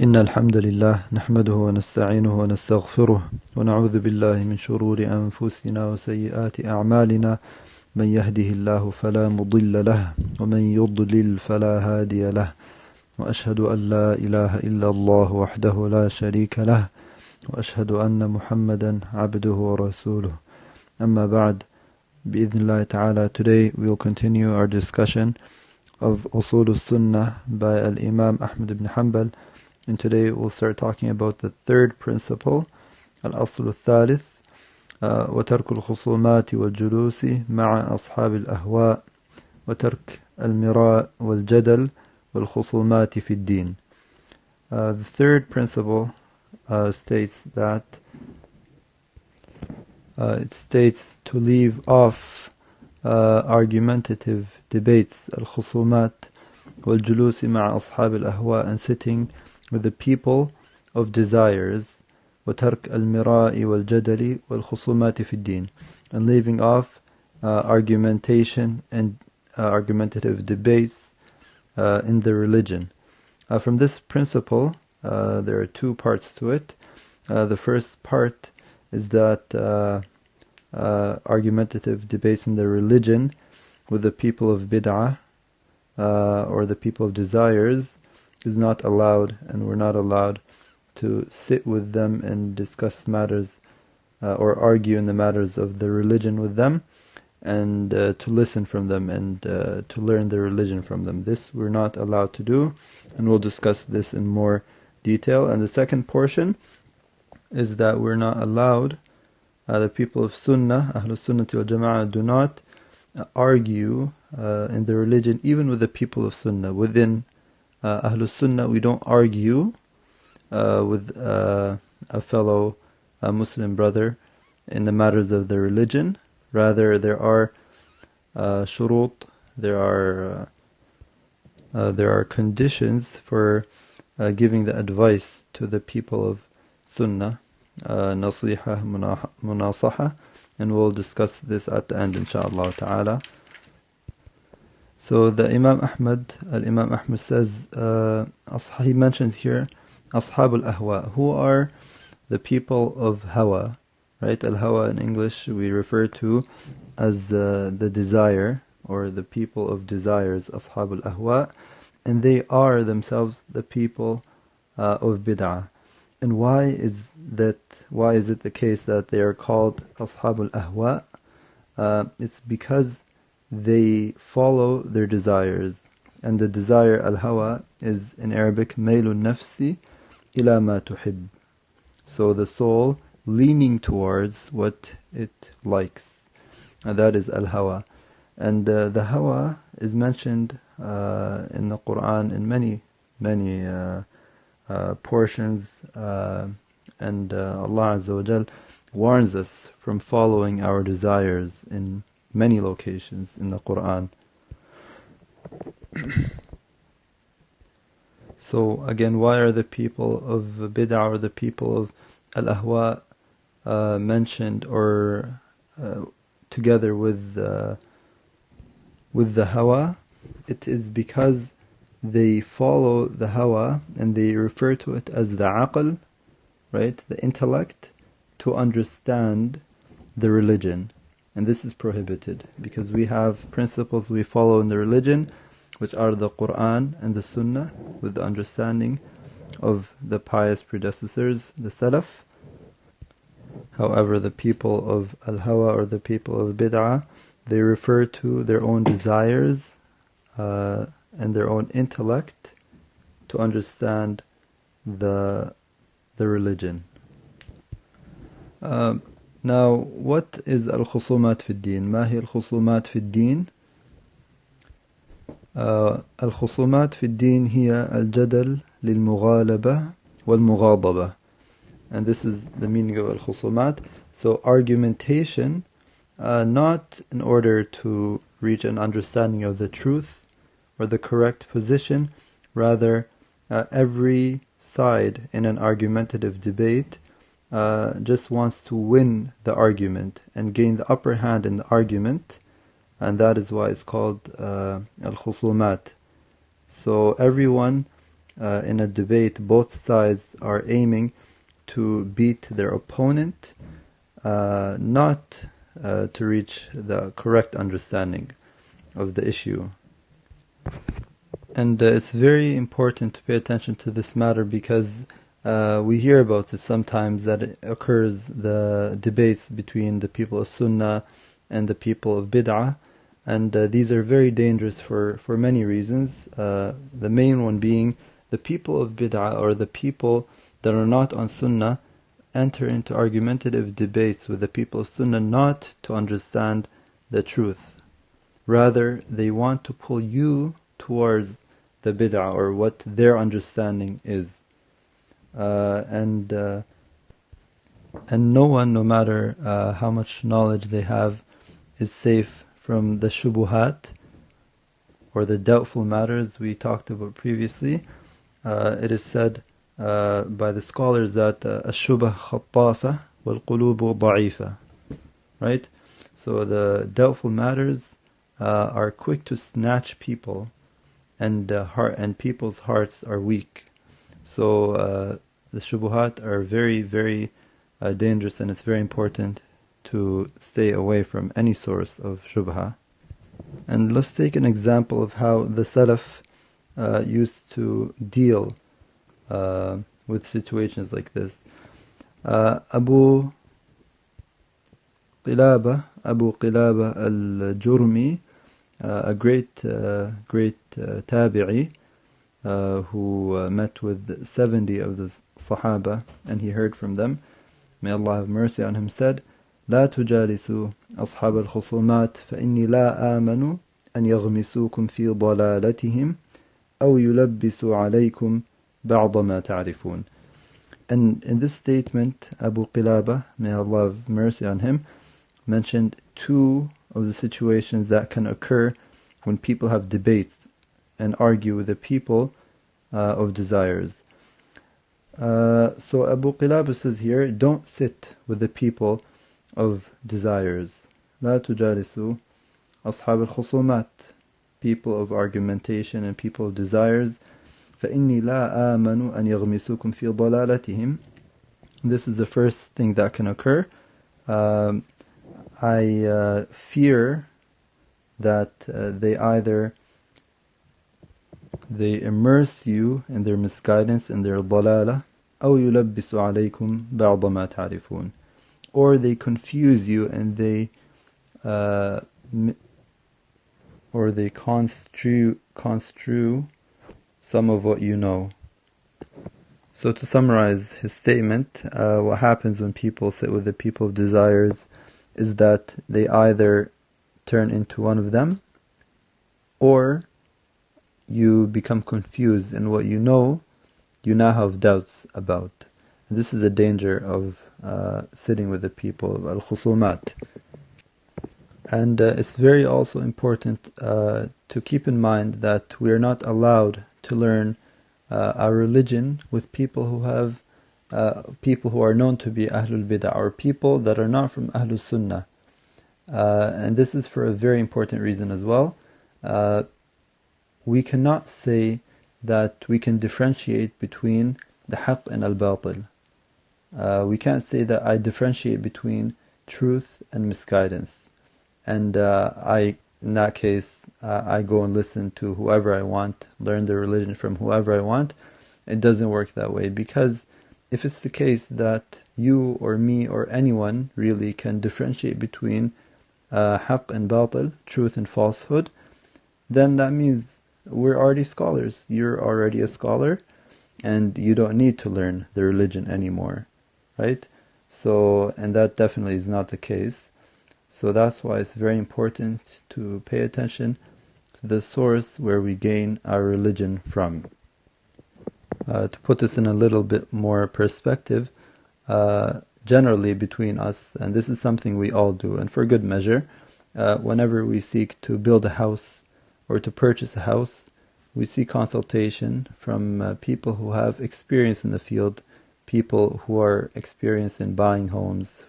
إن الحمد لله نحمده ونستعينه ونستغفره ونعوذ بالله من شرور أنفسنا وسيئات أعمالنا من يهده الله فلا مضل له ومن يضلل فلا هادي له وأشهد أن لا إله إلا الله وحده لا شريك له وأشهد أن محمدا عبده ورسوله أما بعد بإذن الله تعالى. Today we'll continue our discussion of Usool Al Sunnah by Al-Imam Ahmad ibn Hanbal. And today we'll start talking about the third principle, الأصل الثالث وترك الخصومات والجلوس مع أصحاب الأهواء وترك المراء والجدل والخصومات في الدين. The third principle states that it states to leave off argumentative debates, الخصومات والجلوس مع أصحاب الأهواء, and sitting with the people of desires, وترك المراء والجدل والخصومات في الدين, and leaving off argumentation and argumentative debates in the religion. From this principle, there are two parts to it. The first part is that argumentative debates in the religion with the people of bid'ah or the people of desires is not allowed, and we're not allowed to sit with them and discuss matters or argue in the matters of the religion with them, and to listen from them and to learn the religion from them. This we're not allowed to do, and we'll discuss this in more detail. And the second portion is that we're not allowed, the people of Sunnah, Ahlul Sunnah wal Jama'ah, do not argue in the religion even with the people of Sunnah. Within Ahlul Sunnah, we don't argue with a fellow Muslim brother in the matters of the religion. Rather, there are shurut, there are conditions for giving the advice to the people of Sunnah, nasiha, munasaha, and we'll discuss this at the end, inshaAllah ta'ala. So the Imam Ahmad says, he mentions here Ashab al-Ahwa. Who are the people of Hawa? Right? Al-Hawa in English we refer to as the desire, or the people of desires, Ashab al-Ahwa, and they are themselves the people of bid'ah. And why is it the case that they are called Ashab al-Ahwa? It's because they follow their desires, and the desire al-hawa is in Arabic mailun nafsi ila ma tuhib, so the soul leaning towards what it likes, and that is al-hawa. And the hawa is mentioned in the Quran in many portions, and Allah Azza wa Jal warns us from following our desires in many locations in the Quran. So again, why are the people of bid'ah or the people of al-ahwa mentioned or together with the hawa? It is because they follow the hawa and they refer to it as the aql, right, the intellect, to understand the religion. And this is prohibited, because we have principles we follow in the religion, which are the Quran and the Sunnah, with the understanding of the pious predecessors, the Salaf. However, the people of Al-Hawa or the people of Bid'ah, they refer to their own desires and their own intellect to understand the religion. Now, what is al-khusumat fi ad-din? ما هي الخصومات في الدين? الخصومات في الدين هي الجدل للمغالبة والمغاضبة. And this is the meaning of al-khusumat. So argumentation, not in order to reach an understanding of the truth or the correct position, rather every side in an argumentative debate just wants to win the argument and gain the upper hand in the argument, and that is why it's called al-khusumat. So everyone in a debate both sides are aiming to beat their opponent, not to reach the correct understanding of the issue. And it's very important to pay attention to this matter because we hear about it sometimes that it occurs, the debates between the people of Sunnah and the people of Bid'ah, and these are very dangerous for many reasons. The main one being the people of Bid'ah, or the people that are not on Sunnah, enter into argumentative debates with the people of Sunnah not to understand the truth. Rather, they want to pull you towards the Bid'ah, or what their understanding is. And no one, no matter how much knowledge they have, is safe from the shubuhat, or the doubtful matters we talked about previously. It is said by the scholars that الشبه خطافة والقلوب ضعيفة. Right? So the doubtful matters are quick to snatch people, and people's hearts are weak. So the shubuhat are very, very dangerous, and it's very important to stay away from any source of shubha. And let's take an example of how the Salaf used to deal with situations like this. Abu Qilaba al-Jurmi, a great tabi'i, who met with 70 of the Sahaba, and he heard from them, may Allah have mercy on him, said, لا تجالسوا أصحاب الخصومات فإني لا آمن أن يغمسوكم في ضلالتهم أو يلبسوا عليكم بعض ما تعرفون. And in this statement, Abu Qilaba, may Allah have mercy on him, mentioned two of the situations that can occur when people have debates and argue with the people of desires. So Abu Qilaba says here, don't sit with the people of desires. لا تجالسوا أصحاب الخصومات, people of argumentation and people of desires. فإني لا آمن أن يغمسوكم في ضلالتهم. This is the first thing that can occur. I fear that they immerse you in their misguidance, in their ضلالة, أو يلبس عليكم بعض ما تعرفون, or they confuse you and they construe some of what you know. So to summarize his statement, what happens when people sit with the people of desires is that they either turn into one of them, or you become confused in what you know, you now have doubts about. And this is the danger of sitting with the people of al-khusumat. And it's very also important to keep in mind that we are not allowed to learn our religion with people who have people who are known to be Ahlul Bid'ah, or people that are not from Ahlul Sunnah. And this is for a very important reason as well. We cannot say that we can differentiate between the haqq and al-batil. We can't say that I differentiate between truth and misguidance. And in that case, I go and listen to whoever I want, learn the religion from whoever I want. It doesn't work that way, because if it's the case that you or me or anyone really can differentiate between haqq and batil, truth and falsehood, then that means we're already scholars. You're already a scholar, and you don't need to learn the religion anymore, right? So, and that definitely is not the case. So that's why it's very important to pay attention to the source where we gain our religion from. To put this in a little bit more perspective, generally between us, and this is something we all do, and for good measure, whenever we seek to build a house or to purchase a house, we seek consultation from people who have experience in the field, people who are experienced in buying homes,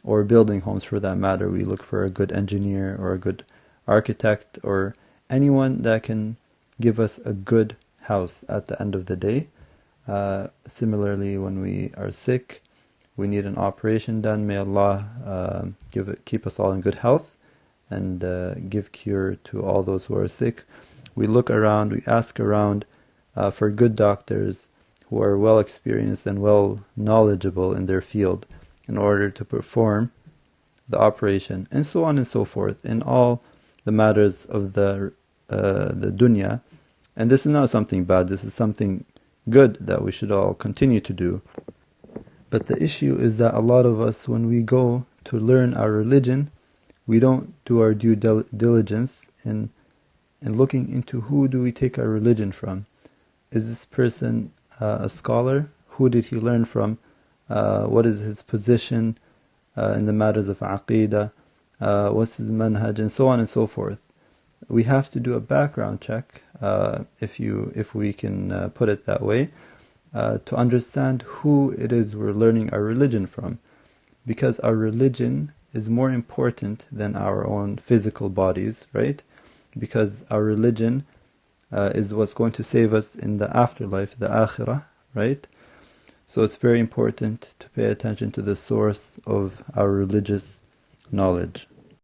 or building homes for that matter. We look for a good engineer or a good architect, or anyone that can give us a good house at the end of the day. Similarly, when we are sick, we need an operation done. May Allah keep us all in good health and give cure to all those who are sick. We look around, we ask around for good doctors who are well experienced and well knowledgeable in their field in order to perform the operation, and so on and so forth in all the matters of the dunya. And this is not something bad, this is something good that we should all continue to do. But the issue is that a lot of us, when we go to learn our religion, we don't do our due diligence in looking into who do we take our religion from. Is this person a scholar? Who did he learn from? What is his position in the matters of aqidah? What's his manhaj? And so on and so forth. We have to do a background check, if we can put it that way, to understand who it is we're learning our religion from. Because our religion is more important than our own physical bodies, right? Because our religion is what's going to save us in the afterlife, the akhirah, right? So it's very important to pay attention to the source of our religious knowledge.